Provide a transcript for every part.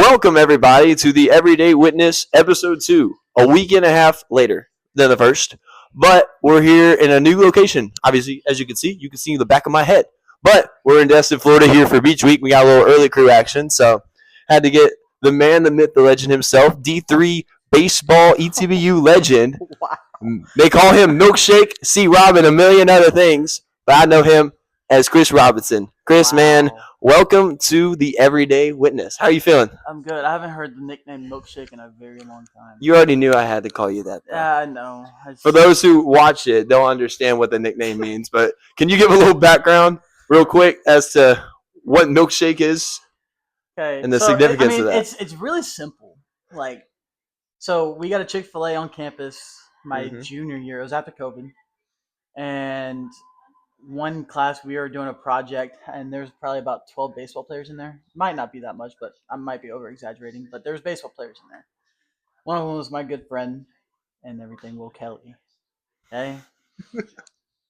Welcome, everybody, to the Everyday Witness, Episode 2, a week and a half later than the first. But we're here in a new location. Obviously, as you can see the back of my head. But we're in Destin, Florida here for Beach Week. We got a little early crew action, so had to get the man, the myth, the legend himself, D3 baseball ETBU legend. Wow. They call him Milkshake, C. Robin, a million other things, but I know him as Chris Robinson. Chris, Wow. man, welcome to the Everyday Witness. How are you feeling? I'm good. I haven't heard the nickname Milkshake in a very long time. You already knew I had to call you that, though. Yeah, I know. For those who watch it, they'll understand what the nickname means. But can you give a little background real quick as to what Milkshake is Okay. and the significance of that? It's really simple. So we got a Chick-fil-A on campus my junior year. It was after COVID. And one class we were doing a project, and there's probably about 12 baseball players in there. Might not be that much, but I might be over exaggerating. But there's baseball players in there. One of them was my good friend and everything, Will Kelly. Okay,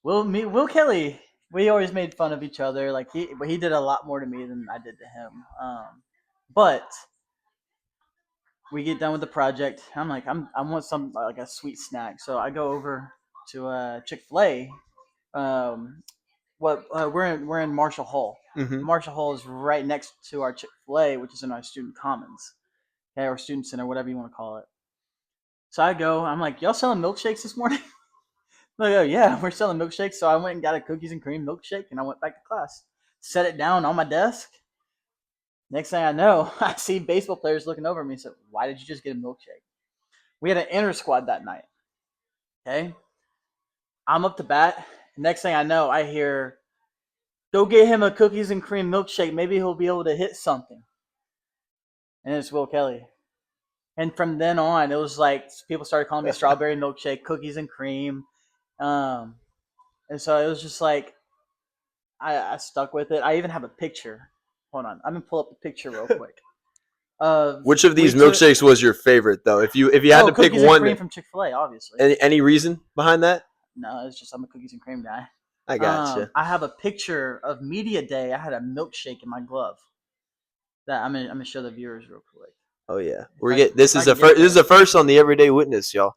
Will Kelly. We always made fun of each other. He did a lot more to me than I did to him. But we get done with the project. I'm like, I want some like a sweet snack. So I go over to Chick-fil-A. We're in Marshall Hall. Marshall Hall is right next to our Chick-fil-A, which is in our student commons, okay, or student center, whatever you want to call it. So I go. I'm like, y'all selling milkshakes this morning? They go, yeah, we're selling milkshakes. So I went and got a cookies and cream milkshake, and I went back to class. Set it down on my desk. Next thing I know, I see baseball players looking over at me and said, why did you just get a milkshake? We had an inter squad that night. Okay? I'm up to bat. Next thing I know, I hear, go get him a cookies and cream milkshake. Maybe he'll be able to hit something. And it's Will Kelly. And from then on, it was like people started calling me strawberry milkshake, cookies and cream. And so it was just like, I stuck with it. I even have a picture. Hold on. I'm going to pull up the picture real quick. Which of these milkshakes was your favorite, though? If you had to pick cookies one. And cream from Chick-fil-A, obviously. Any reason behind that? No, it's just I'm a cookies and cream guy. I gotcha. I have a picture of media day. I had a milkshake in my glove. That I'm gonna show the viewers real quick. Oh yeah, this is the first on the Everyday Witness, y'all.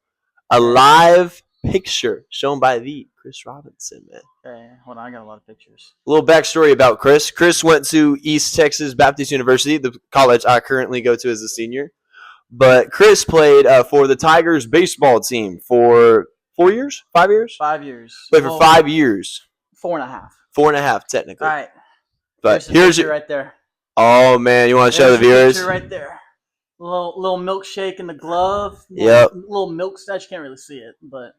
A live picture shown by the Chris Robinson, man. Okay, hold on, I got a lot of pictures. A little backstory about Chris. Chris went to East Texas Baptist University, the college I currently go to as a senior. But Chris played for the Tigers baseball team for 4 years? 5 years? 5 years. Played for 5 years. 4.5. 4.5, technically. All right. But here's your right there. Oh man, you want to show the viewers? Picture right there. Little milkshake in the glove. Yep. Little milk stash. You can't really see it, but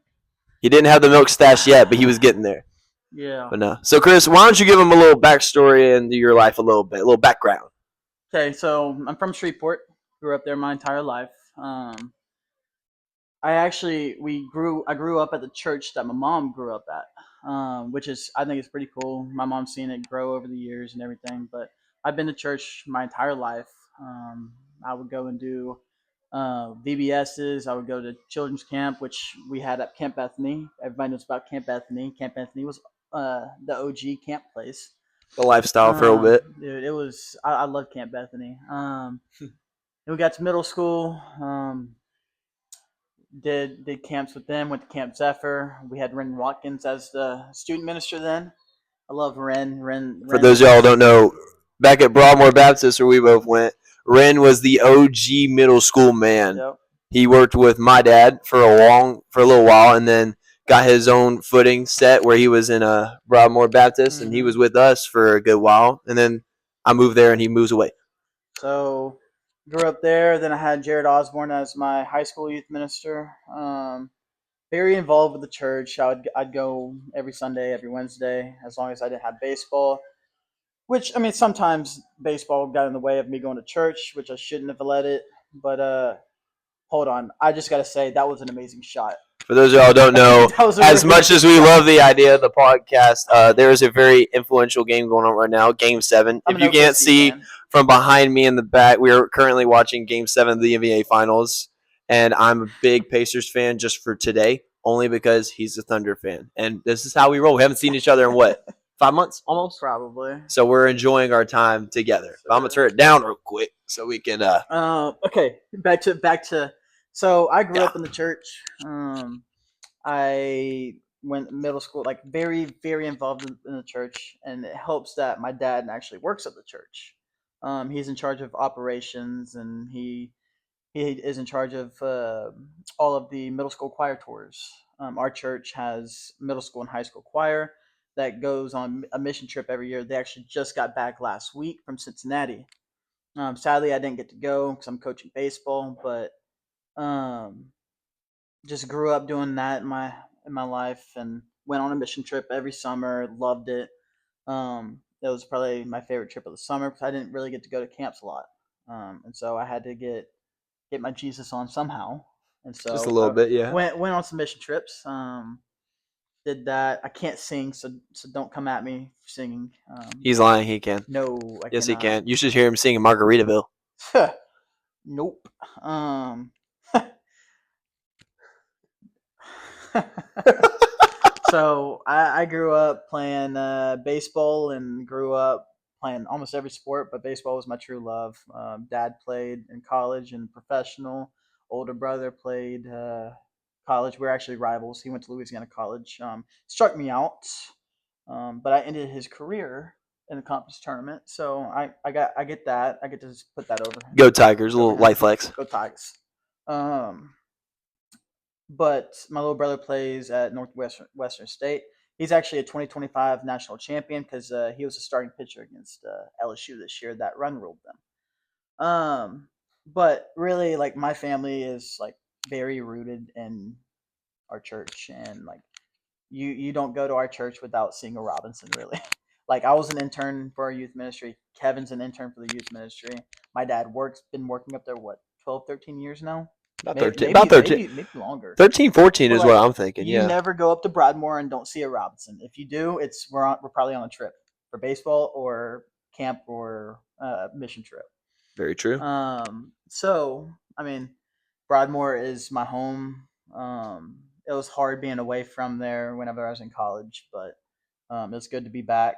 he didn't have the milk stash yet, but he was getting there. Yeah. But no. So Chris, why don't you give him a little backstory into your life, a little background? Okay, so I'm from Shreveport. Grew up there my entire life. I grew up at the church that my mom grew up at, which is, I think it's pretty cool. My mom's seen it grow over the years and everything, but I've been to church my entire life. I would go and do VBSs. I would go to children's camp, which we had at Camp Bethany. Everybody knows about Camp Bethany. Camp Bethany was the OG camp place. The lifestyle for a little bit. Dude, it was, I love Camp Bethany. We got to middle school. Did camps with them. Went to Camp Zephyr. We had Ren Watkins as the student minister then. I love Ren. For those of y'all who don't know, back at Broadmoor Baptist, where we both went, Ren was the OG middle school man. Yep. He worked with my dad for a little while, and then got his own footing set where he was in a Broadmoor Baptist, and he was with us for a good while. And then I moved there, and he moves away. So grew up there. Then I had Jared Osborne as my high school youth minister. Very involved with the church. I'd go every Sunday, every Wednesday, as long as I didn't have baseball. Which, I mean, sometimes baseball got in the way of me going to church, which I shouldn't have let it. But hold on, I just gotta say that was an amazing shot. For those of y'all who don't know, as much as we love the idea of the podcast, there is a very influential game going on right now, Game 7. If you can't see from behind me in the back, we are currently watching Game 7 of the NBA Finals, and I'm a big Pacers fan just for today, only because he's a Thunder fan. And this is how we roll. We haven't seen each other in, what, 5 months almost. Probably. So we're enjoying our time together. But I'm gonna turn it down real quick so we can. Okay. Back to. So I grew up in the church. I went middle school, like very, very involved in the church, and it helps that my dad actually works at the church. He's in charge of operations, and he is in charge of all of the middle school choir tours. Our church has middle school and high school choir that goes on a mission trip every year. They actually just got back last week from Cincinnati. Sadly, I didn't get to go because I'm coaching baseball, but um, just grew up doing that in my life and went on a mission trip every summer. Loved it. It was probably my favorite trip of the summer because I didn't really get to go to camps a lot, and so I had to get my Jesus on somehow. And Just a so little I bit, yeah. went on some mission trips. Did that. I can't sing, so don't come at me for singing. He's lying. He can. No, I Yes, he cannot. can. You should hear him sing in Margaritaville. Nope. So I grew up playing baseball and grew up playing almost every sport, but baseball was my true love. Dad played in college and professional. Older brother played college. We're actually rivals. He went to Louisiana College. Struck me out, but I ended his career in the conference tournament. So I get that. I get to just put that Go Tigers. A over little him. light flex. Go Tigers. But my little brother plays at Northwestern State. He's actually a 2025 national champion because he was a starting pitcher against LSU this year. That run ruled them. But really, like my family is like very rooted in our church, and like you don't go to our church without seeing a Robinson. Really, like I was an intern for our youth ministry. Kevin's an intern for the youth ministry. My dad been working up there 12, 13 years now. About Maybe, 13. About 13. maybe longer. 13, 14 But is like, what I'm thinking. you Yeah. never go up to Broadmoor and don't see a Robinson. If you do, we're probably on a trip for baseball or camp or mission trip. Very true. So I mean, Broadmoor is my home. It was hard being away from there whenever I was in college, but it's good to be back.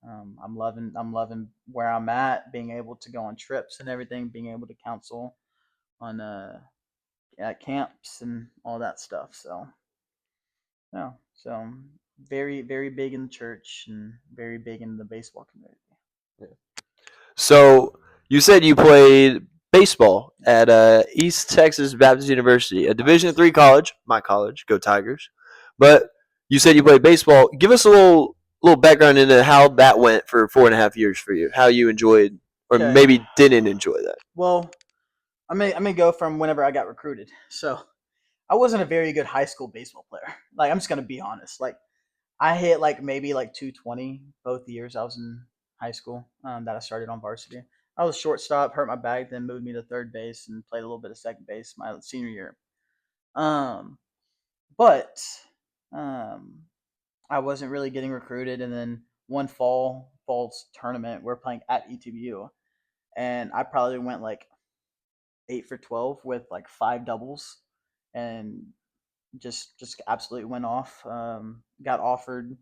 I'm loving where I'm at, being able to go on trips and everything, being able to counsel on at camps and all that stuff. So yeah, so very very big in the church and very big in the baseball community. So you said you played baseball at East Texas Baptist University, a Division III college. My college, go Tigers! But you said you played baseball. Give us a little background into how that went for 4.5 years for you. How you enjoyed, or Okay. maybe didn't enjoy that. Well, I may go from whenever I got recruited. So I wasn't a very good high school baseball player. Like I'm just gonna be honest. Like I hit like maybe like 220 both years I was in high school that I started on varsity. I was shortstop, hurt my back, then moved me to third base and played a little bit of second base my senior year. Um, but um, I wasn't really getting recruited, and then one fall's tournament we're playing at ETBU, and I probably went like 8 for 12 with like 5 doubles, and just absolutely went off. Got offered,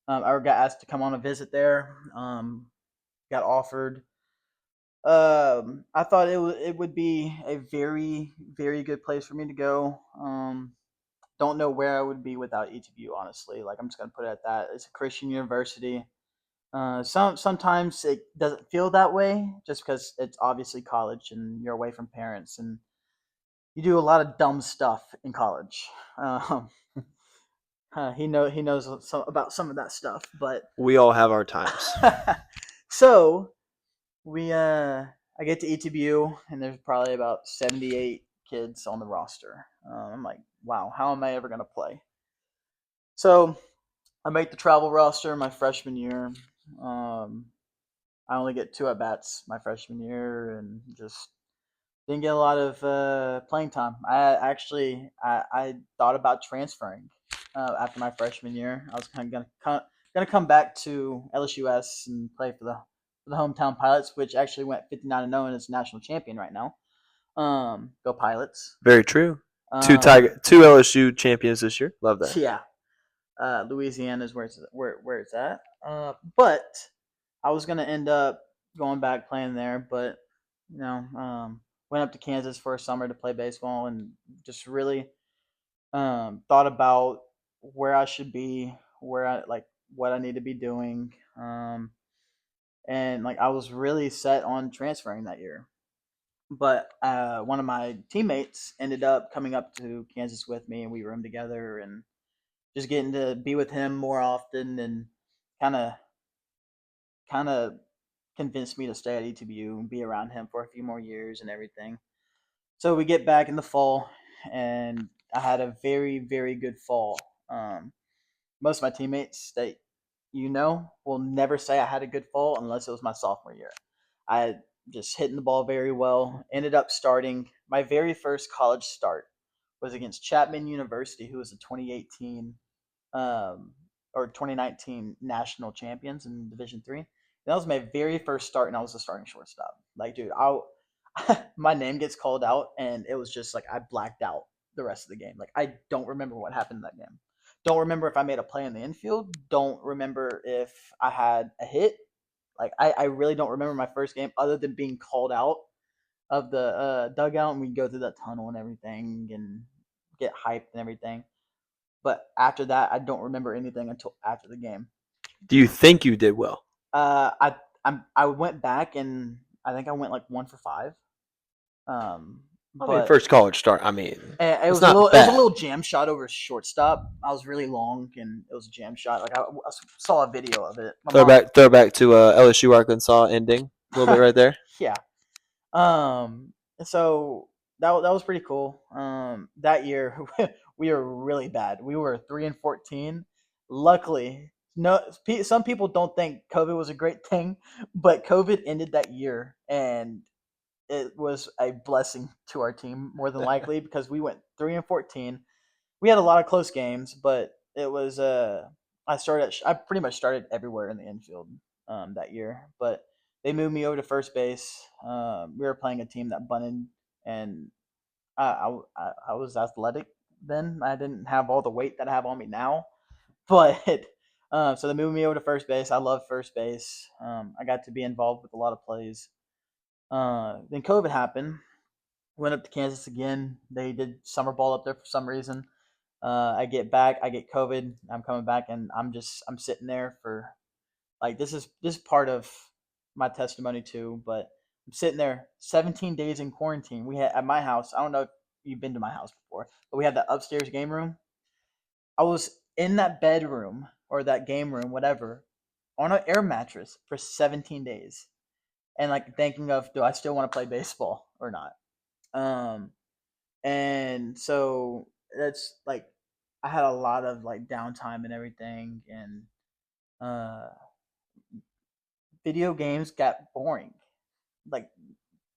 or got asked to come on a visit there. Got offered. I thought it would be a very very good place for me to go. Don't know where I would be without ETBU. Honestly, like I'm just gonna put it at that. It's a Christian university. Sometimes it doesn't feel that way just because it's obviously college and you're away from parents and you do a lot of dumb stuff in college. Um, he knows about some of that stuff, but We all have our times. so I get to ETBU and there's probably about 78 kids on the roster. I'm like, wow, how am I ever gonna play? So I make the travel roster my freshman year. I only get 2 at-bats my freshman year and just didn't get a lot of playing time. I thought about transferring after my freshman year. I was kind of gonna come back to LSUS and play for the hometown Pilots, which actually went 59-0 and is national champion right now. Go Pilots! Very true. Um, Two LSU champions this year. Love that. Yeah. Louisiana is where it's at. But I was gonna end up going back playing there, but went up to Kansas for a summer to play baseball and just really thought about where I should be, where I like what I need to be doing, and like I was really set on transferring that year. But one of my teammates ended up coming up to Kansas with me, and we roomed together, and just getting to be with him more often, and kind of kind of convinced me to stay at ETBU and be around him for a few more years and everything. So we get back in the fall, and I had a very, very good fall. Most of my teammates that will never say I had a good fall unless it was my sophomore year. I had just hitting the ball very well. Ended up starting my very first college start was against Chapman University, who was the 2018 um, or 2019 national champions in Division Three. That was my very first start, and I was the starting shortstop. Like, dude, I my name gets called out, and it was just like I blacked out the rest of the game. Like, I don't remember what happened in that game. Don't remember if I made a play in the infield. Don't remember if I had a hit. Like, I really don't remember my first game other than being called out of the dugout, and we go through that tunnel and everything and get hyped and everything. But after that, I don't remember anything until after the game. Do you think you did well? I went back and I think I went like 1 for 5. But First college start. it was not it was a bad. little jam shot over shortstop. I was really long and it was a jam shot. Like I saw a video of it. Throwback to LSU Arkansas ending a little bit right there. Yeah. So that was pretty cool. That year we were really bad. We were 3-14. Luckily, no. Some people don't think COVID was a great thing, but COVID ended that year, and it was a blessing to our team more than likely because we went 3-14. We had a lot of close games, but it was I pretty much started everywhere in the infield that year, but they moved me over to first base. We were playing a team that bunted, and I was athletic then. I didn't have all the weight that I have on me now, but so they moved me over to first base. I love first base. I got to be involved with a lot of plays. Then COVID happened. Went up to Kansas again. They did summer ball up there for some reason. I get back. I get COVID. I'm coming back, and I'm sitting there for like this is part of my testimony too. But I'm sitting there 17 days in quarantine. We had at my house. I don't know if you've been to my house before, but we had that upstairs game room. I was in that bedroom or that game room, whatever, on an air mattress for 17 days, and like thinking of do I still want to play baseball or not. Um, and so that's like I had a lot of like downtime and everything, and uh, video games got boring. Like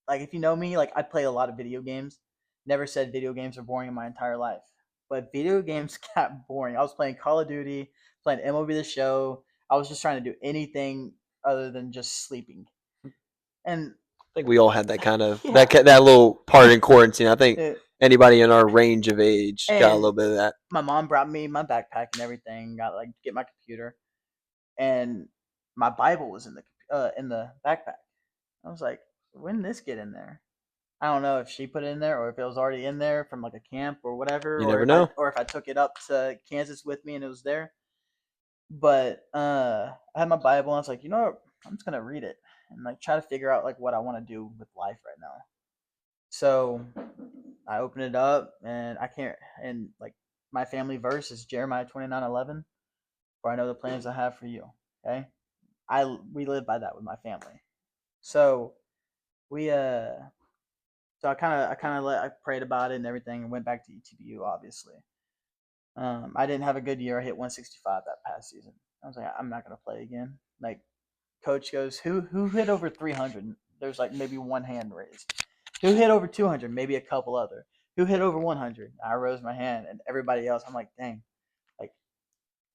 like if you know me, like I play a lot of video games. Never said video games are boring in my entire life, but video games got boring. I was playing Call of Duty, playing MLB The Show. I was just trying to do anything other than just sleeping. And I think we all had that kind of yeah, that little part in quarantine. I think it, anybody in our range of age got a and little bit of that. my mom brought me my backpack and everything. Got like get my computer, and my Bible was in the backpack. I was like, when did this get in there? I don't know if she put it in there or if it was already in there from like a camp or whatever, You never know. or if I took it up to Kansas with me and it was there. But I had my Bible and I was like, you know what? I'm just gonna read it and like try to figure out like what I want to do with life right now. So I open it up and I can't and like my family verse is Jeremiah 29:11. For I know the plans I have for you. Okay, we live by that with my family. So we so I prayed about it and everything and went back to ETBU obviously. I didn't have a good year. I hit 165 that past season. I was like, I'm not gonna play again. Like coach goes, who hit over 300? There's like maybe one hand raised. Who hit over 200? Maybe a couple other. Who hit over 100? I rose my hand, and everybody else, I'm like, dang, like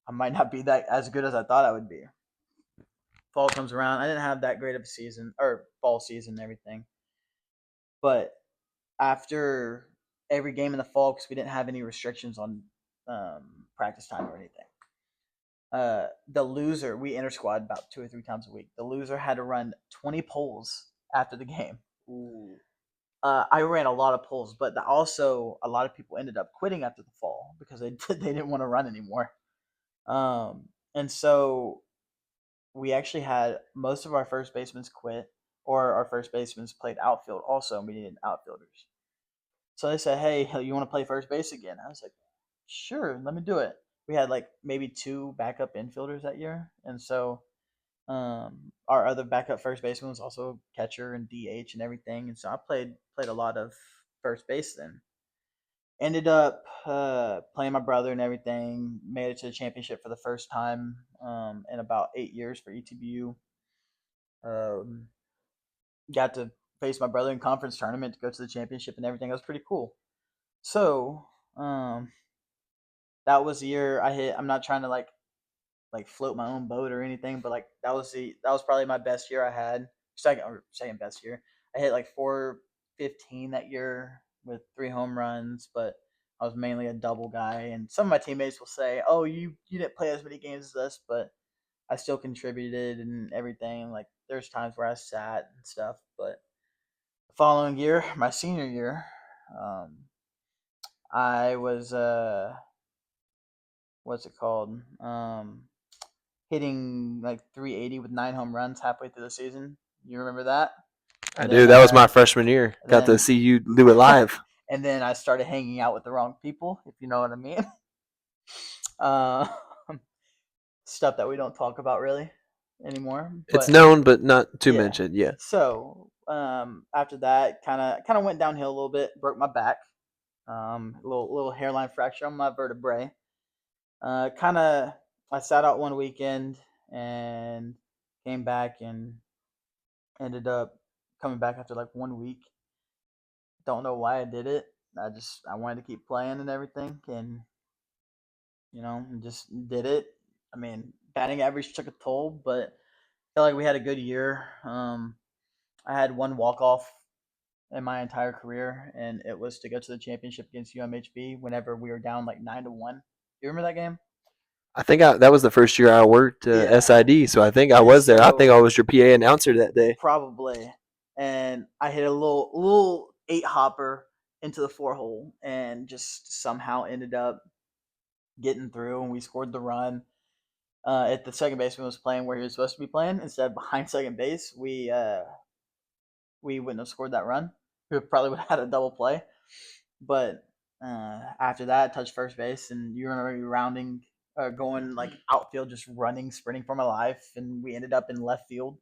I might not be that as good as I thought I would be. Fall comes around. I didn't have that great of a season or fall season and everything, but after every game in the fall, because we didn't have any restrictions on practice time or anything. The loser, we inter squad about 2 or 3 times a week. The loser had to run 20 poles after the game. Ooh. I ran a lot of poles, but also a lot of people ended up quitting after the fall because they didn't want to run anymore. And so we actually had most of our first basemen quit, or our first basemen played outfield also, and we needed outfielders. So they said, "Hey, you want to play first base again?" I was like, "Sure, let me do it." We had like maybe 2 backup infielders that year, and so our other backup first baseman was also catcher and DH and everything, and so I played a lot of first base then. Ended up playing my brother and everything. Made it to the championship for the first time in about 8 years for ETBU. Um, got to face my brother in conference tournament to go to the championship and everything. That was pretty cool. So um, that was the year I hit. I'm not trying to like float my own boat or anything, but like that was probably my best year I had. Second best year. I hit like 415 that year with 3 home runs, but I was mainly a double guy. And some of my teammates will say, "Oh, you didn't play as many games as us," but I still contributed and everything. Like there's times where I sat and stuff, but the following year, my senior year, um, I was what's it called? Hitting like 380 with 9 home runs halfway through the season. You remember that? I And do. then That was my freshman year. Got to then see you do it live. and then I started hanging out with the wrong people, if you know what I mean. Uh, stuff that we don't talk about really anymore. It's But known, but not to yeah. mention. Yeah. So after that, kind of went downhill a little bit. Broke my back. Little hairline fracture on my vertebrae. Kind of, I sat out one weekend and came back and ended up coming back after like 1 week. Don't know why I did it. I wanted to keep playing and everything, and just did it. I mean, batting average took a toll, but I feel like we had a good year. I had one walk off in my entire career, and it was to go to the championship against UMHB whenever we were down like 9-1. You remember that game? I think that was the first year I worked Yeah. SID, so I think I And was there. I think so I was your PA announcer that day. probably, and I hit a little 8 hopper into the 4 hole, and just somehow ended up getting through, and we scored the run. If the second baseman was playing where he was supposed to be playing instead of behind second base, we wouldn't have scored that run. We probably would have had a double play. But after that, I touched first base, and you remember me rounding, going like outfield, just running, sprinting for my life, and we ended up in left field.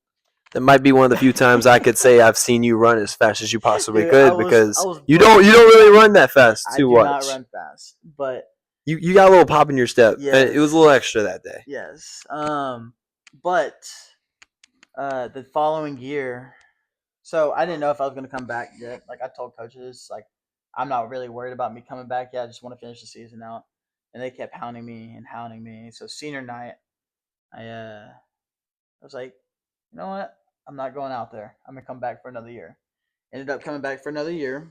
That might be one of the few times I could say I've seen you run as fast as you possibly Dude, I could was I because was you booking don't it. really run that fast I too do not much. run fast, but You got a little pop in your step. It was a little yes, extra that day. yes. But the following year, so I didn't know if I was going to come back yet. Like I told coaches, like I'm not really worried about me coming back yet. I just want to finish the season out. And they kept hounding me and hounding me. So senior night, I was like, you know what? I'm not going out there. I'm gonna come back for another year. Ended up coming back for another year.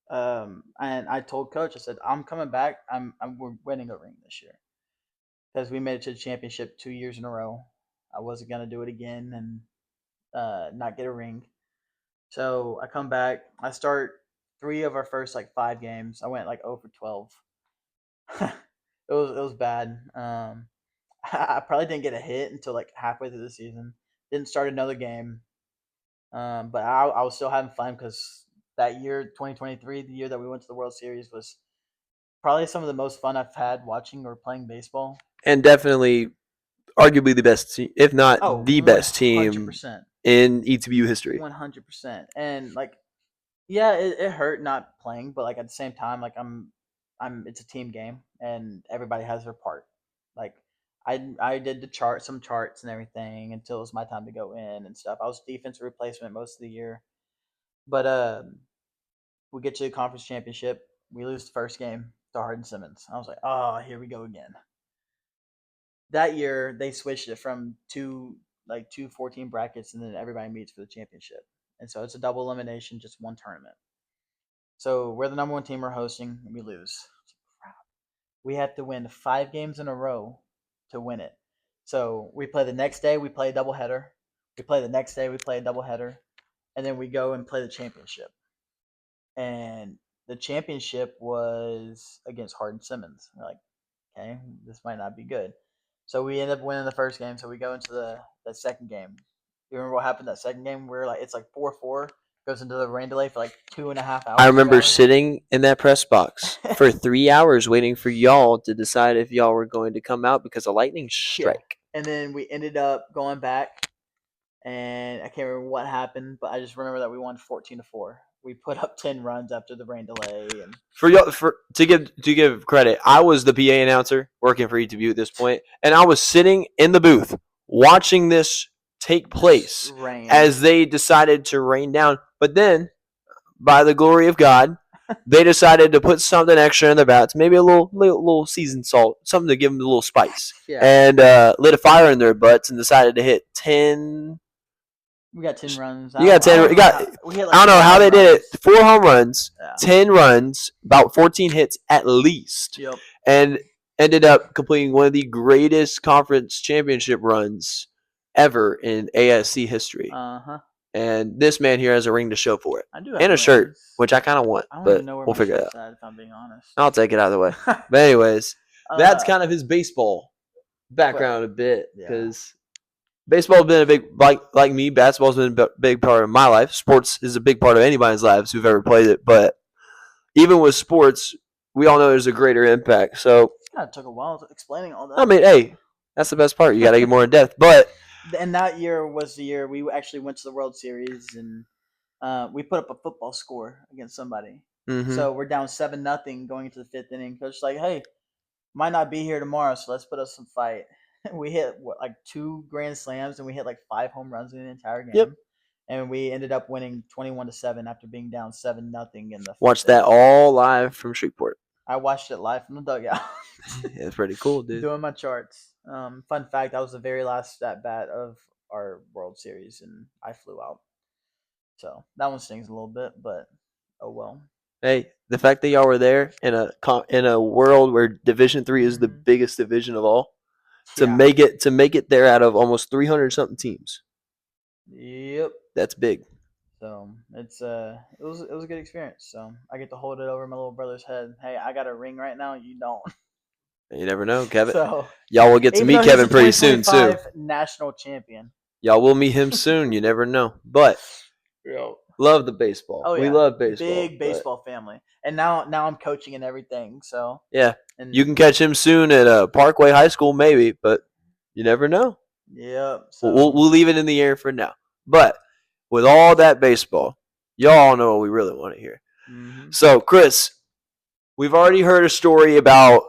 And I told coach, I said, I'm coming back. We're winning a ring this year because we made it to the championship 2 years in a row. I wasn't gonna do it again and not get a ring. So I come back. I start 3 of our first like 5 games. I went like 0 for 12. It was bad. I probably didn't get a hit until like halfway through the season. Didn't start another game. But I was still having fun because that year, 2023, the year that we went to the World Series, was probably some of the most fun I've had watching or playing baseball. And definitely, arguably the best team, if not Oh, the best team 100%. in ETBU history. 100%. And like, yeah, it hurt not playing, but like at the same time, like it's a team game and everybody has their part. Like I did some charts and everything until it was my time to go in and stuff. I was defensive replacement most of the year, but we get to the conference championship. We lose the first game to Hardin Simmons. I was like, oh, here we go again. That year they switched it from two 14 brackets, and then everybody meets for the championship. And so it's a double elimination, just one tournament. So we're the number one team. We're hosting, and we lose. We have to win 5 games in a row to win it. So we play the next day. We play a doubleheader. We play the next day. We play a doubleheader, and then we go and play the championship. And the championship was against Hardin Simmons. We're like, okay, this might not be good. So we end up winning the first game. So we go into the second game. You remember what happened that second game? We're like, it's like 4-4. Goes into the rain delay for like 2.5 hours. I remember sitting in that press box for 3 hours waiting for y'all to decide if y'all were going to come out because of lightning strike. Yeah. And then we ended up going back, and I can't remember what happened, but I just remember that we won 14-4. We put up 10 runs after the rain delay, and to give credit, I was the PA announcer working for ETBU at this point, and I was sitting in the booth watching this take place as they decided to rain down. But then, by the glory of God, they decided to put something extra in their bats, maybe a little seasoned salt, something to give them a little spice, and lit a fire in their butts and decided to hit 10. We got 10 runs. You got 10. I don't know how they did it. 4 home runs, 10 runs, about 14 hits at least, and ended up completing one of the greatest conference championship runs ever in ASC history. And this man here has a ring to show for it, and a shirt, which I kind of want, but we'll figure it out. If I'm being honest, I'll take it out of the way. But anyways, that's kind of his baseball background a bit, because baseball's been a big, like me, basketball's been a big part of my life. Sports is a big part of anybody's lives who've ever played it. But even with sports, we all know there's a greater impact. So it kind of took a while explaining all that. I mean, hey, that's the best part. You got to get more in depth. But and that year was the year we actually went to the World Series, and we put up a football score against somebody. Mm-hmm. So we're down 7-0 going into the 5th inning. Coach's like, hey, might not be here tomorrow, so let's put up some fight. We hit like 2 grand slams, and we hit like 5 home runs in the entire game. Yep. And we ended up winning 21-7 after being down 7-0 in the. Watched that all live from Shreveport. I watched it live from the dugout. It's pretty cool, dude. Doing my charts. Fun fact: that was the very last at bat of our World Series, and I flew out. So that one stings a little bit, but oh well. Hey, the fact that y'all were there in a world where Division III is the biggest division of all, to make it there out of almost 300 something teams. Yep, that's big. So it was a good experience. So I get to hold it over my little brother's head. Hey, I got a ring right now. You don't. You never know, Kevin. So y'all will get to meet Kevin pretty soon too. National champion. Y'all will meet him soon. You never know, but. Love the baseball. Oh, yeah. We love baseball. Big baseball family. And now I'm coaching and everything. So yeah, and you can catch him soon at Parkway High School, maybe, but you never know. Yep. So. We'll leave it in the air for now. But with all that baseball, y'all know what we really want to hear. Mm-hmm. So, Chris, we've already heard a story about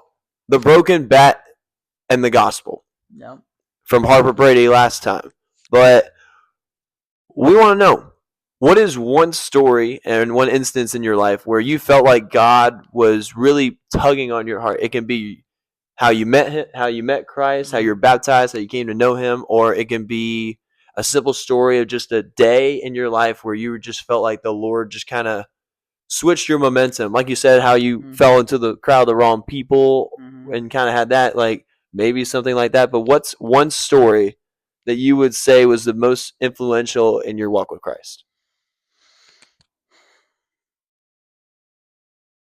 the broken bat and the gospel. Yep. From Harper Brady last time, but we want to know. What is one story and one instance in your life where you felt like God was really tugging on your heart? It can be how you met him, how you met Christ, how you're baptized, how you came to know him, or it can be a simple story of just a day in your life where you just felt like the Lord just kind of switched your momentum. Like you said, how you fell into the crowd of the wrong people and kind of had that, like maybe something like that. But what's one story that you would say was the most influential in your walk with Christ?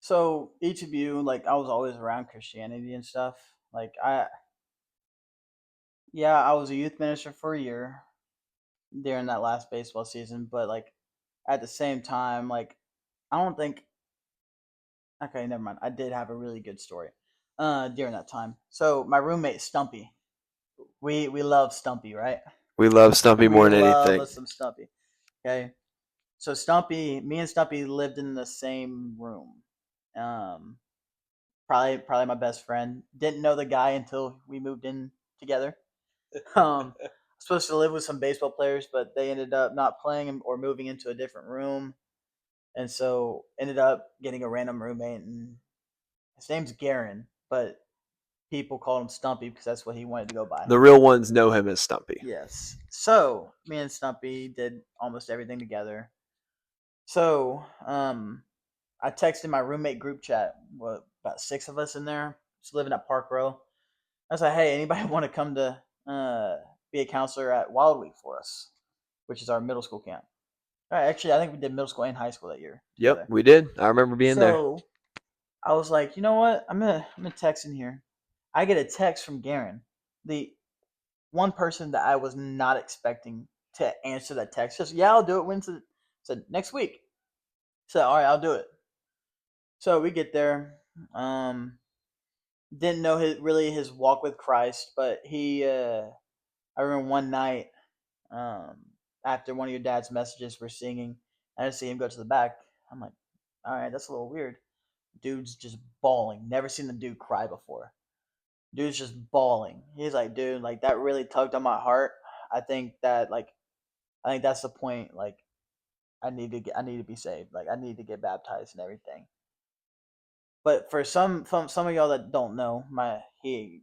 So ETBU, like I was always around Christianity and stuff. Like I was a youth minister for a year during that last baseball season, but like at the same time, like I don't think. Okay, never mind. I did have a really good story during that time. So my roommate Stumpy, we love Stumpy, right? We love Stumpy more than anything. We love some Stumpy. Okay, so Stumpy, me and Stumpy lived in the same room. Probably my best friend. Didn't know the guy until we moved in together. Supposed to live with some baseball players, but they ended up not playing or moving into a different room, and so ended up getting a random roommate. And his name's Garen, but people called him Stumpy because that's what he wanted to go by. The real ones know him as Stumpy. Yes. So me and Stumpy did almost everything together. So I texted my roommate group chat. About 6 of us in there, just living at Park Row. I was like, hey, anybody want to come to be a counselor at Wild Week for us, which is our middle school camp. All right, actually, I think we did middle school and high school that year Yep, together. we did. I remember being there. So I was like, you know what? I'm gonna text in here. I get a text from Garen, the one person that I was not expecting to answer that text. Just yeah, I'll do it. When's it? Said next week. So all right, I'll do it. So we get there. Um, didn't know his walk with Christ, but he. I remember one night, um, after one of your dad's messages, we're singing. I just see him go to the back. I'm like, all right, that's a little weird. Dude's just bawling. Never seen the dude cry before. Dude's just bawling. He's like, dude, like that really tugged on my heart. I think that like I think that's the point. Like I need to be saved. Like I need to get baptized and everything. But for some of y'all that don't know, my he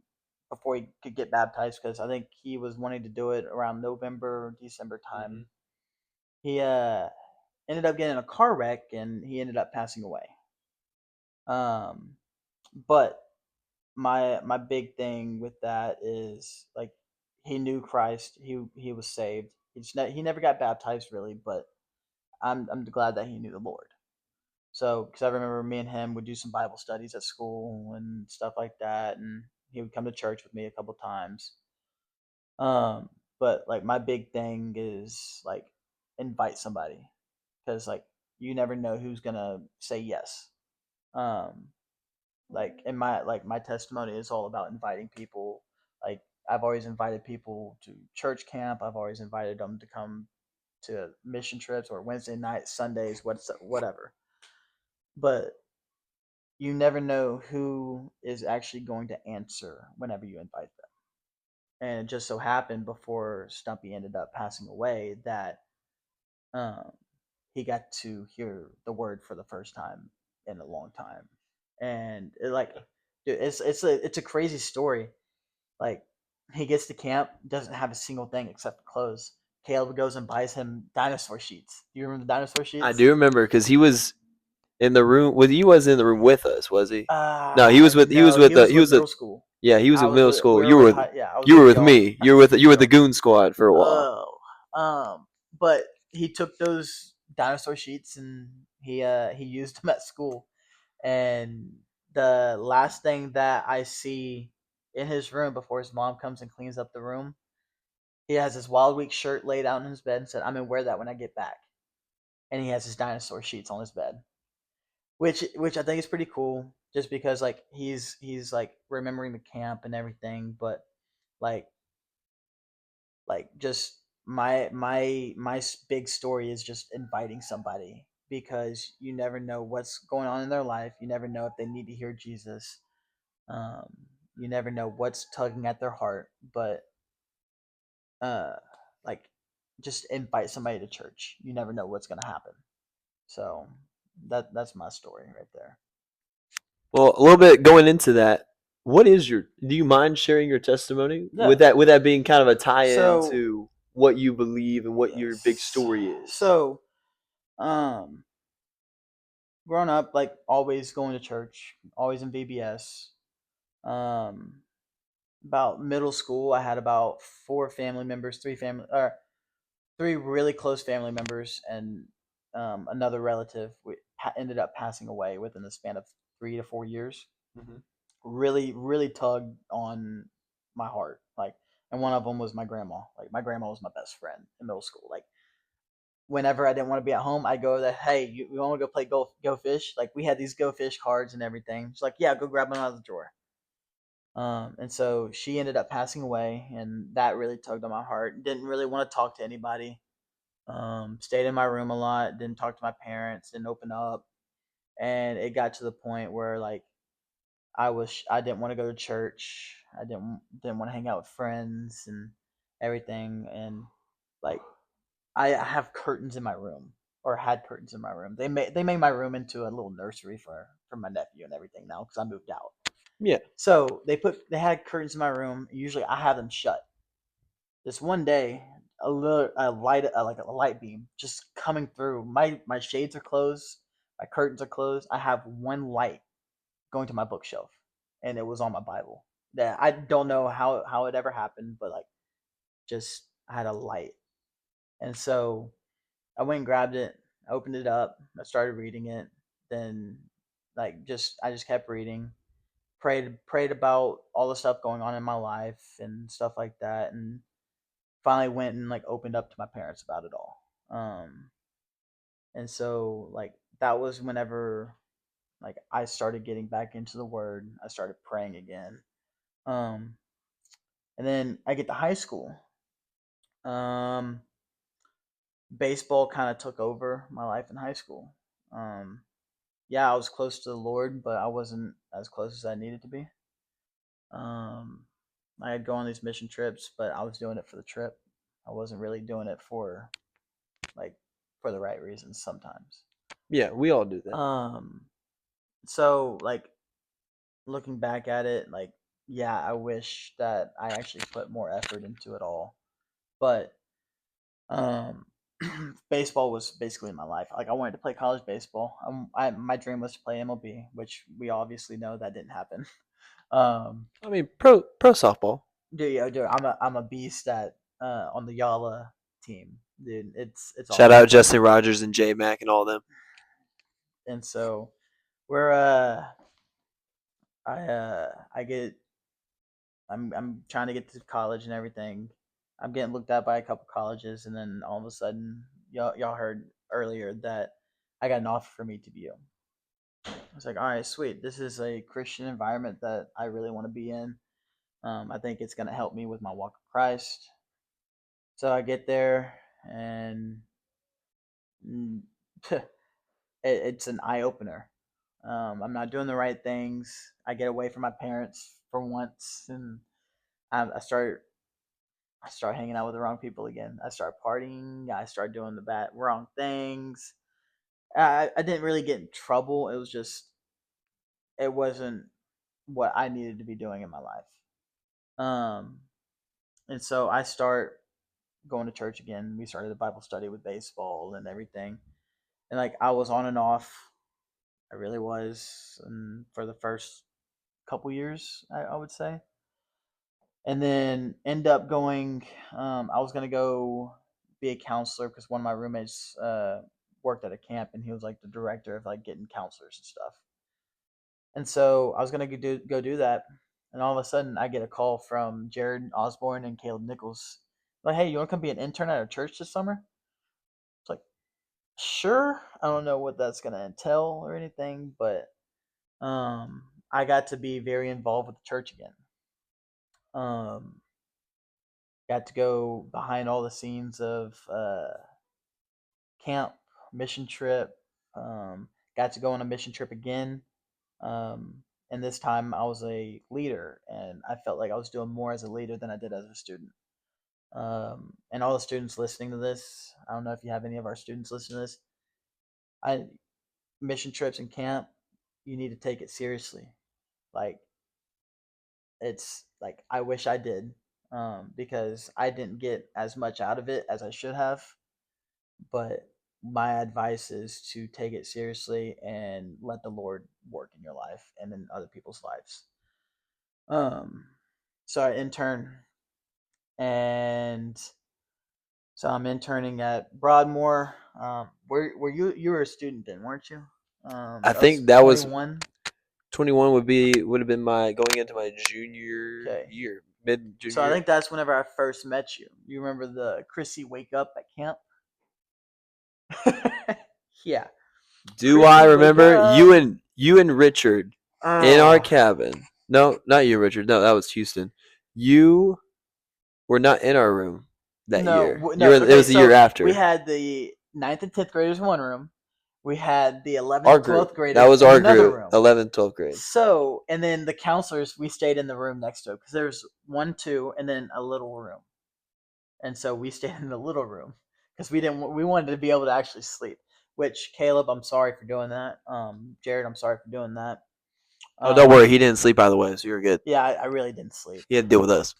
before he could get baptized, because I think he was wanting to do it around November, December time. He ended up getting in a car wreck and he ended up passing away. Um, but my big thing with that is like he knew Christ. He was saved. He never got baptized really, but I'm glad that he knew the Lord. So because I remember me and him would do some Bible studies at school and stuff like that, and he would come to church with me a couple times. But like my big thing is like invite somebody because like you never know who's gonna say yes. Um, like in my testimony is all about inviting people. Like I've always invited people to church camp. I've always invited them to come to mission trips or Wednesday nights, Sundays, whatever. But you never know who is actually going to answer whenever you invite them. And it just so happened before Stumpy ended up passing away that um, he got to hear the word for the first time in a long time, and it like, dude, it's a crazy story. Like he gets to camp, doesn't have a single thing except clothes. Caleb goes and buys him dinosaur sheets. Do you remember the dinosaur I sheets? do remember because he was in the room. Well, he was in the room with us, was he? No, he was with. He was No, with. he was He with was. middle school. Yeah, he was I with was middle with school. we were with high. Yeah, I was You were with with y'all. me. You were with. with You were with the y'all. goon squad for a while. Oh, but he took those dinosaur sheets and he used them at school. And the last thing that I see in his room before his mom comes and cleans up the room, he has his Wild Week shirt laid out in his bed and said, "I'm gonna wear that when I get back." And he has his dinosaur sheets on his bed, which I think is pretty cool, just because like he's like remembering the camp and everything, but like just my big story is just inviting somebody because you never know what's going on in their life. You never know if they need to hear Jesus. Um, you never know what's tugging at their heart, but uh, like just invite somebody to church. You never know what's gonna happen. So that's my story right there. Well, a little bit going into that. What is your? Do you mind sharing your testimony with Yeah. that? With that being kind of a tie-in So to what you believe and what your big yes. story is. So um, growing up, like always going to church, always in VBS. Um, about middle school, I had about four family members, three really close family members, and another relative ended up passing away within the span of 3 to 4 years. Mhm. Really, really tugged on my heart. Like, and one of them was my grandma. Like, my grandma was my best friend in middle school. Like, whenever I didn't want to be at home, I'd go there. Hey, you want to go play go fish? Like, we had these go fish cards and everything. She's like, yeah, go grab them out of the drawer. And so she ended up passing away, and that really tugged on my heart. Didn't really want to talk to anybody. Stayed in my room a lot. Didn't talk to my parents. Didn't open up. And it got to the point where like I didn't want to go to church. I didn't want to hang out with friends and everything. And like I have curtains in my room, or had curtains in my room. They made my room into a little nursery for my nephew and everything now because I moved out. Yeah. So they had curtains in my room. Usually I have them shut. This one day, like a light beam just coming through. My shades are closed. My curtains are closed. I have one light going to my bookshelf, and it was on my Bible. that I don't know how it ever happened, but like just I had a light, and so I went and grabbed it, I opened it up, I started reading it, then like just I just kept reading, prayed about all the stuff going on in my life and stuff like that, and finally went and like opened up to my parents about it all. And so like that was whenever like I started getting back into the word. I started praying again. Um, and then I get to high school. Um, Baseball kind of took over my life in high school. Um, yeah, I was close to the Lord, but I wasn't as close as I needed to be. Um, I'd go on these mission trips, but I was doing it for the trip. I wasn't really doing it like for the right reasons sometimes. Yeah, we all do that. So like looking back at it, like yeah, I wish that I actually put more effort into it all. But um baseball was basically my life. Like I wanted to play college baseball. My dream was to play MLB, which we obviously know that didn't happen. I mean, pro softball. Dude, I'm a beast at on the Yala team, dude. It's Shout awesome. out Justin Rogers and J Mac and all them. And so we're I get I'm trying to get to college and everything. I'm getting looked at by a couple colleges, and then all of a sudden, y'all heard earlier that I got an offer from ETBU. I was like, all right, sweet. This is a Christian environment that I really want to be in. I think it's gonna help me with my walk of Christ. So I get there, and it's an eye opener. I'm not doing the right things. I get away from my parents for once, and I start hanging out with the wrong people again. I start partying. I start doing the wrong things. I didn't really get in trouble. It was just it wasn't what I needed to be doing in my life. Um, and so I start going to church again. We started a Bible study with baseball and everything. And like I was on and off. I really was, and for the first couple years, I would say. And then end up going. I was gonna go be a counselor because one of my roommates worked at a camp, and he was like the director of like getting counselors and stuff. And so I was gonna go do that, and all of a sudden I get a call from Jared Osborne and Caleb Nichols, like, "Hey, you want to come be an intern at our church this summer?" It's like, sure. I don't know what that's gonna entail or anything, but I got to be very involved with the church again. Um, got to go behind all the scenes of camp, mission trip. Got to go on a mission trip again. And this time I was a leader, and I felt like I was doing more as a leader than I did as a student. And all the students listening to this, I don't know if you have any of our students listening to this. I mission trips and camp, you need to take it seriously. Like it's like I wish I did, because I didn't get as much out of it as I should have. But my advice is to take it seriously and let the Lord work in your life and in other people's lives. Um, so I intern, and so I'm interning at Broadmoor. Were you were a student then, weren't you? I That was think that was 21. 21 would have been my going into my junior Okay, year, mid so junior I year. think that's whenever I first met you. You remember the Chrissy wake up at camp? Yeah, Do I Chrissy wake remember up. you and Richard in our Oh cabin? No, not you, Richard. No, that was Houston. You were not in our room that year. You no. were. It Okay, was the year so we after. had the ninth and 10th graders in one room. We had the Our 11th, group. 12th That graders was in our another group. room. 11th, 12th grade. So, and then the counselors, we stayed in the room next to it because there's one, two, and then a little room. And so we stayed in the little room because we wanted to be able to actually sleep. Which Caleb, I'm sorry for doing that. Jared, I'm sorry for doing that. Oh, don't worry. He Um, didn't sleep, by the way, so you're good. yeah, I really didn't sleep. He had to deal with us.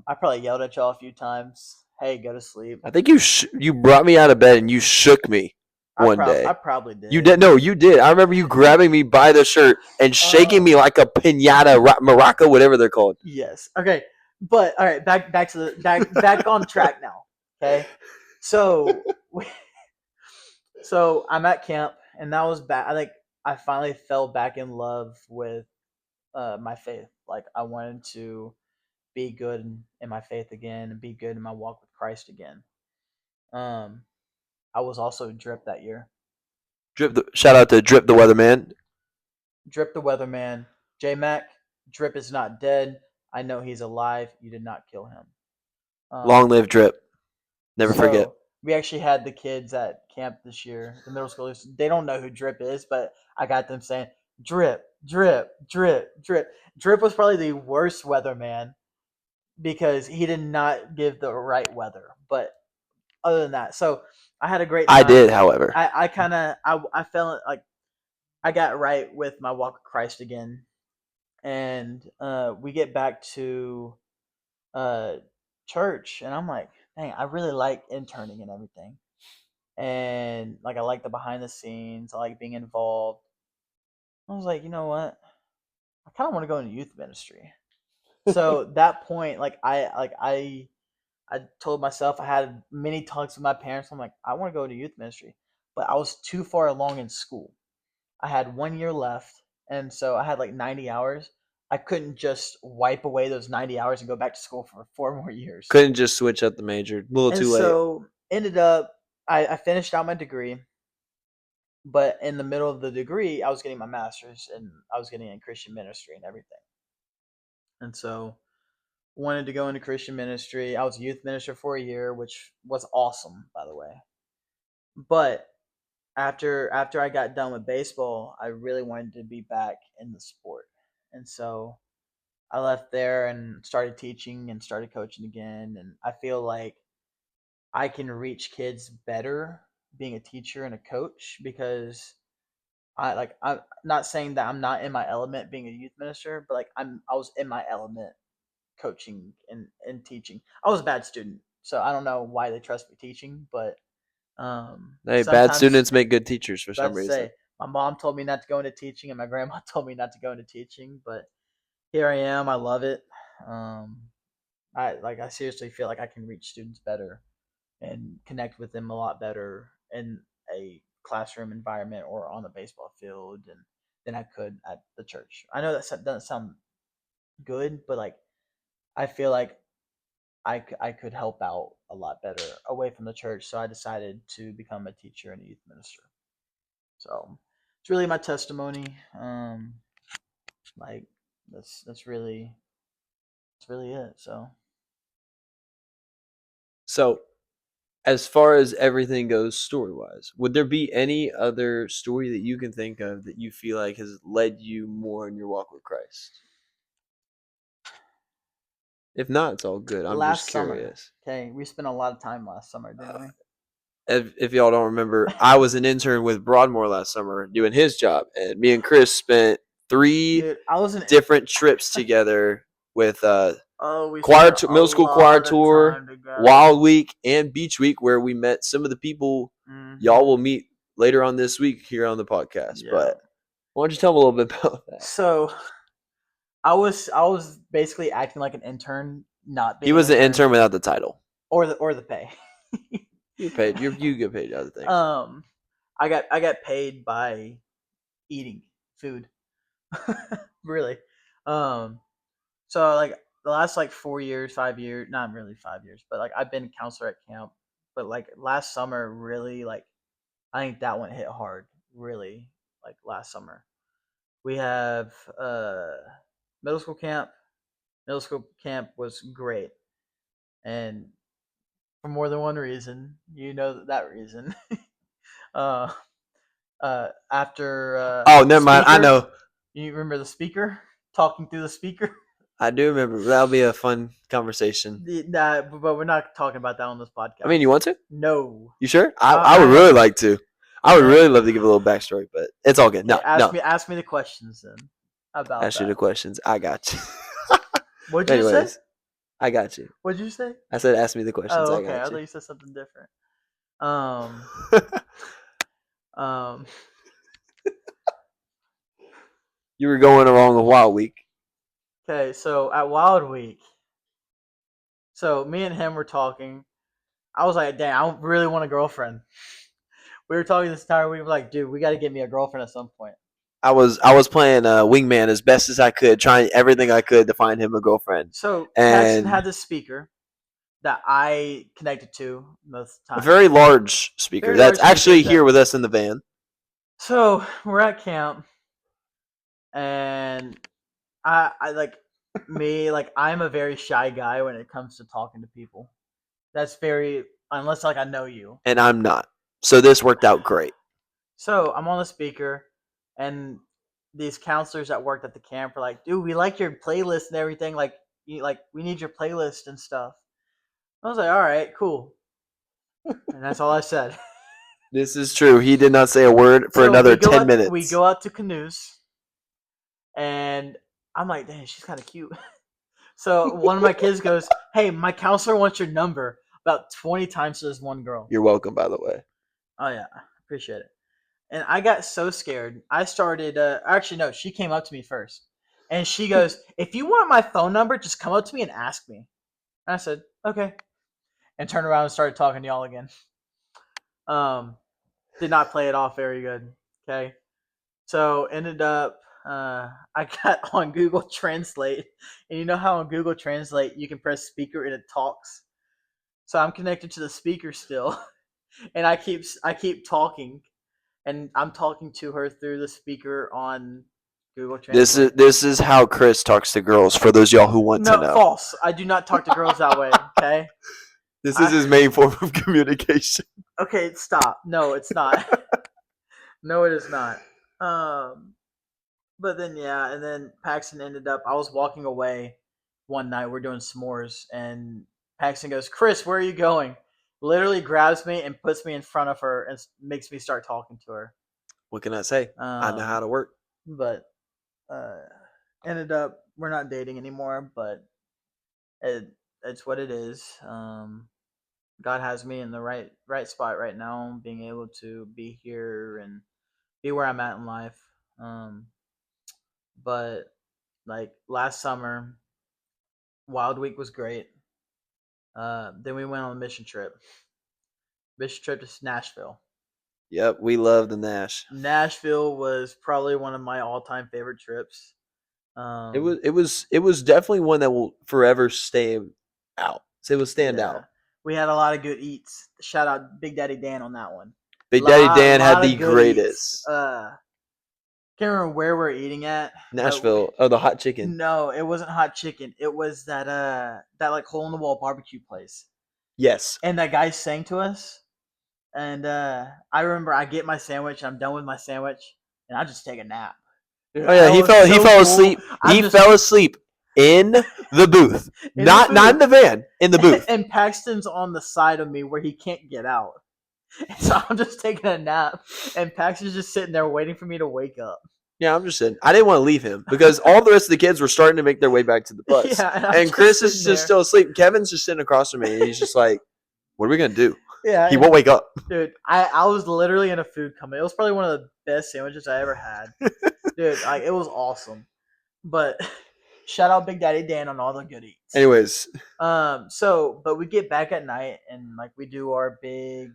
I probably yelled at y'all a few times. Hey, go to sleep. I think you brought me out of bed and you shook me. one day. I probably did. You did? No, you did. I remember you grabbing me by the shirt and shaking me like a pinata, maraca, whatever they're called. Yes. Okay. But all right, back to the back on track now. Okay. So so I'm at camp, and that was back. I finally fell back in love with my faith. Like I wanted to be good in my faith again and be good in my walk with Christ again. Um, I was also Drip that year. Shout out to Drip the Weatherman. Drip the Weatherman. J Mac, Drip is not dead. I know he's alive. You did not kill him. Long live Drip. Never forget. We actually had the kids at camp this year, the middle schoolers. They don't know who Drip is, but I got them saying, Drip, Drip, Drip, Drip. Drip was probably the worst weatherman because he did not give the right weather. But other than that, so I had a great time. I did, however. I felt like I got right with my walk with Christ again. And we get back to church, and I'm like, dang, I really like interning and everything. And like I like the behind the scenes, I like being involved. I was like, you know what? I kind of want to go into youth ministry. So that point, I told myself, I had many talks with my parents. I'm like, I want to go into youth ministry, but I was too far along in school. I had 1 year left, and so I had like 90 hours. I couldn't just wipe away those 90 hours and go back to school for 4 more years. Couldn't just switch up the major. A little too late. So ended up, I finished out my degree, but in the middle of the degree, I was getting my master's and I was getting in Christian ministry and everything. And so wanted to go into Christian ministry. I was a youth minister for a year, which was awesome, by the way. But after I got done with baseball, I really wanted to be back in the sport. And so I left there and started teaching and started coaching again. And I feel like I can reach kids better being a teacher and a coach because I'm not saying that I'm not in my element being a youth minister, but like I was in my element coaching and teaching. I was a bad student, so I don't know why they trust me teaching, but hey, bad students make good teachers for some reason. My mom told me not to go into teaching, and my grandma told me not to go into teaching, but here I am. I love it. I seriously feel like I can reach students better and connect with them a lot better in a classroom environment or on the baseball field than I could at the church. I know that doesn't sound good, but like I feel like I could help out a lot better away from the church. So I decided to become a teacher and a youth minister. So it's really my testimony. Like that's really it. So as far as everything goes story-wise, would there be any other story that you can think of that you feel like has led you more in your walk with Christ? If not, it's all good. I'm just curious. Okay, we spent a lot of time last summer, didn't we? If y'all don't remember, I was an intern with Broadmoor last summer doing his job, and me and Chris spent three different trips together with middle school choir tour, Wild Week, and Beach Week, where we met some of the people y'all will meet later on this week here on the podcast. Yeah. But why don't you tell them a little bit about that? So I was basically acting like an intern, not being. He was an intern without the title or the pay. You paid. You get paid other things. I got paid by eating food. Really. So like the last like 4 years, 5 years, not really 5 years, but like I've been a counselor at camp. But like last summer, really like I think that one hit hard. Really, like last summer, we have middle school camp. Middle school camp was great, and for more than one reason, you know that reason. After oh, never mind. I know. You remember the speaker talking through the speaker? I do remember. That'll be a fun conversation. Nah, but we're not talking about that on this podcast. I mean, you want to? No. You sure? I would really like to. I would really love to give a little backstory, but it's all good. No, ask me the questions then. About ask you the questions. I got you. What'd you say? I got you. What'd you say? I said, ask me the questions. Oh, okay. I thought you said something different. Um, You were going along a wild week. okay, so at Wild Week, so me and him were talking. I was like, "Dang, I really want a girlfriend." We were talking this entire week. We're like, "Dude, we got to get me a girlfriend at some point." I was playing wingman as best as I could, trying everything I could to find him a girlfriend. So Paxton And had this speaker that I connected to most of the a time. very large speaker Very that's large actually speaker here that- with us in the van. So we're at camp, and I like me, like I'm a very shy guy when it comes to talking to people. That's very unless like I know you. And I'm not. So this worked out great. So I'm on the speaker, and these counselors that worked at the camp are like, "Dude, we like your playlist and everything. Like, we need your playlist and stuff." I was like, "All right, cool," and that's all I said. This is true. He did not say a word for So another we go 10 out, minutes. We go out to canoes, and I'm like, "Dang, she's kind of cute." So one of my kids goes, "Hey, my counselor wants your number." About 20 times to this one girl. You're welcome, by the way. Oh yeah, appreciate it. And I got so scared. I started. Actually, no, she came up to me first, and she goes, "If you want my phone number, just come up to me and ask me." And I said, "Okay," and turned around and started talking to y'all again. Did not play it off very good. Okay, so ended up. I got on Google Translate, and you know how on Google Translate you can press speaker and it talks. So I'm connected to the speaker still, and I keep talking, and I'm talking to her through the speaker on Google Translate. This is how Chris talks to girls. For those y'all who want to No, know, false. I do not talk to girls that way. Okay. this is his main form of communication. Okay, stop. No, it's not. No, it is not. But then yeah, and then Paxton ended up. I was walking away one night. We're doing s'mores, and Paxton goes, "Chris, where are you going?" Literally grabs me and puts me in front of her and makes me start talking to her. What can I say? I know how to work. But uh, ended up we're not dating anymore. But it's what it is. God has me in the right spot right now, being able to be here and be where I'm at in life. But like last summer, Wild Week was great. Then we went on a mission trip. Mission trip to Nashville. Yep, we love the Nash. Nashville was probably one of my all-time favorite trips. It was definitely one that will forever stay out. So it will stand out. We had a lot of good eats. Shout out Big Daddy Dan on that one. Big Daddy Dan had the greatest. Can't remember where we're eating at. Nashville. Oh, the hot chicken. No, it wasn't hot chicken. It was that like hole in the wall barbecue place. Yes. And that guy sang to us. And I remember I get my sandwich, I'm done with my sandwich, and I just take a nap. Oh yeah, he fell asleep. He fell asleep in the booth. Not in the van, in the booth. And Paxton's on the side of me where he can't get out. And so I'm just taking a nap, and Paxton's just sitting there waiting for me to wake up. Yeah, I'm just sitting. I didn't want to leave him because all the rest of the kids were starting to make their way back to the bus. Yeah, and Chris is just still asleep. Kevin's just sitting across from me, and he's just like, "What are we gonna do?" Yeah, he won't wake up. Dude, I was literally in a food coma. It was probably one of the best sandwiches I ever had. Dude, like it was awesome. But shout out Big Daddy Dan on all the good eats. Anyways, but we get back at night and like we do our big,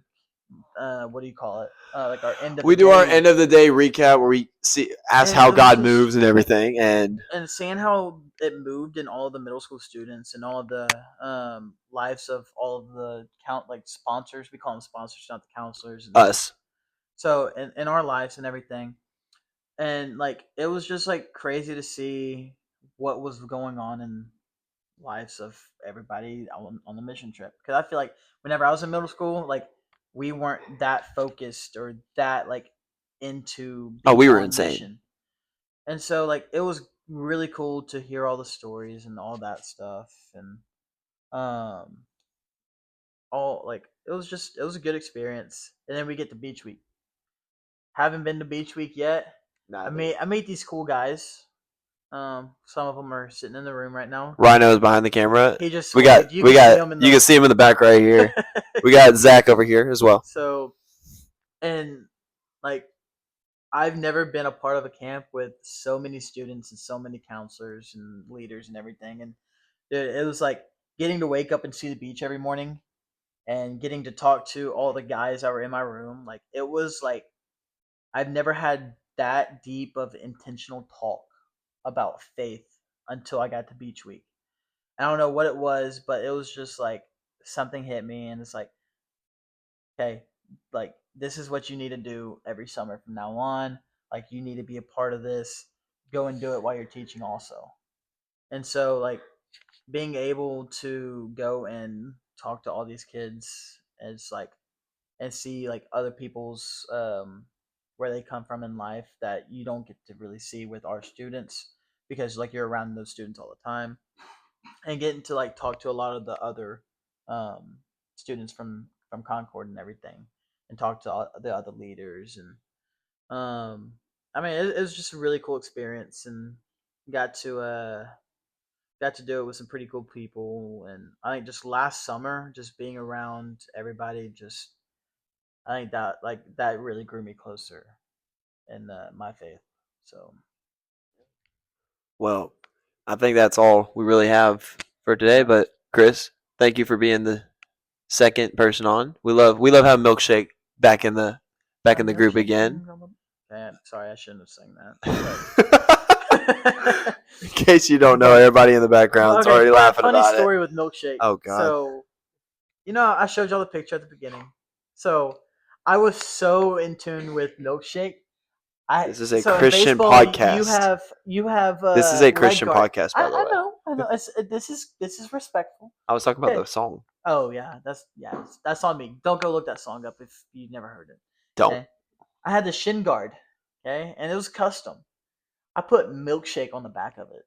what do you call it? Like our end of. We do our end of the day recap where we ask how God moves and everything, and seeing how it moved in all of the middle school students and all of the lives of all of the sponsors. We call them sponsors, not the counselors. Us. So in our lives and everything, and like it was just like crazy to see what was going on in lives of everybody on the mission trip. Because I feel like whenever I was in middle school, like we weren't that focused or that like into. We were insane. Mission. And so like it was really cool to hear all the stories and all that stuff, and all like it was a good experience. And then we get to beach week. Haven't been to beach week yet. I meet these cool guys. Some of them are sitting in the room right now. Rhino's behind the camera. He just you can see him in the back right here. We got Zach over here as well. So, and like I've never been a part of a camp with so many students and so many counselors and leaders and everything. And it was like getting to wake up and see the beach every morning and getting to talk to all the guys that were in my room. Like it was like I've never had that deep of intentional talk about faith until I got to beach week. I don't know what it was, but it was just like something hit me and it's like, okay, like this is what you need to do every summer from now on. Like you need to be a part of this. Go and do it while you're teaching also. And so like being able to go and talk to all these kids is like and see like other people's where they come from in life that you don't get to really see with our students because like you're around those students all the time and getting to like talk to a lot of the other um, students from Concord and everything and talk to all the other leaders and I mean it was just a really cool experience and got to uh got to do it with some pretty cool people and I think just last summer just being around everybody just I think that like that really grew me closer in my faith. So Well, I think that's all we really have for today. yeah. But Chris, thank you for being the second person on. We love having Milkshake back in the group again. Man, sorry, I shouldn't have sang that. In case you don't know, everybody in the background's Okay, already laughing funny about it. story with Milkshake. Oh God! So you know, I showed y'all the picture at the beginning. So I was so in tune with Milkshake. This is a So in Christian baseball podcast. you have This is a leg Christian guard. podcast, by the way. I know. This is respectful. I was talking about Okay. the song. Oh yeah, that's on me. Don't go look that song up if you've never heard it. Don't. Okay, I had the shin guard. Okay, and it was custom. I put Milkshake on the back of it.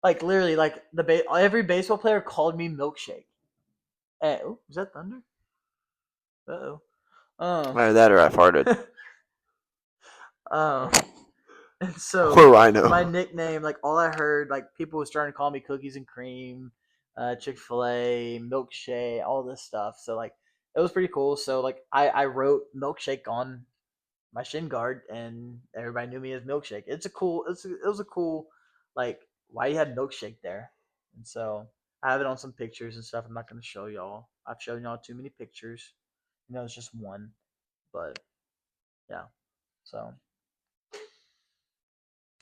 Like literally, like every baseball player called me Milkshake. Oh, was that thunder? Uh oh. Either that or I farted. Um, and so Or Rhino. my nickname, like all I heard, like people were starting to call me Cookies and Cream, Chick-fil-A, Milkshake, all this stuff. So like it was pretty cool. So like I wrote Milkshake on my shin guard, and everybody knew me as Milkshake. It was a cool like why you had Milkshake there, and so I have it on some pictures and stuff. I'm not gonna show y'all. I've shown y'all too many pictures. You know, it's just one, but yeah. So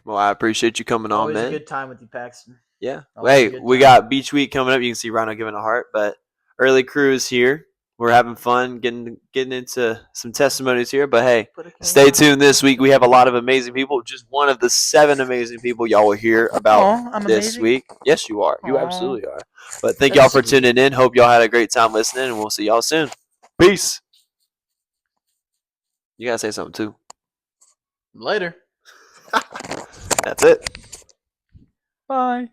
Well, I appreciate you coming on, always man. a good time with you, Paxton. Yeah. Always a Hey, good we time. got Beach Week coming up. You can see Rhino giving a heart, but early crew is here. We're having fun getting into some testimonies here. But hey, stay tuned this week. We have a lot of amazing people. Just one of the 7 amazing people y'all will hear about I'm this amazing. week. Yes, you are. You Aw. absolutely are. But thank y'all for tuning in. Hope y'all had a great time listening, and we'll see y'all soon. Peace. You gotta say something too. Later. That's it. Bye.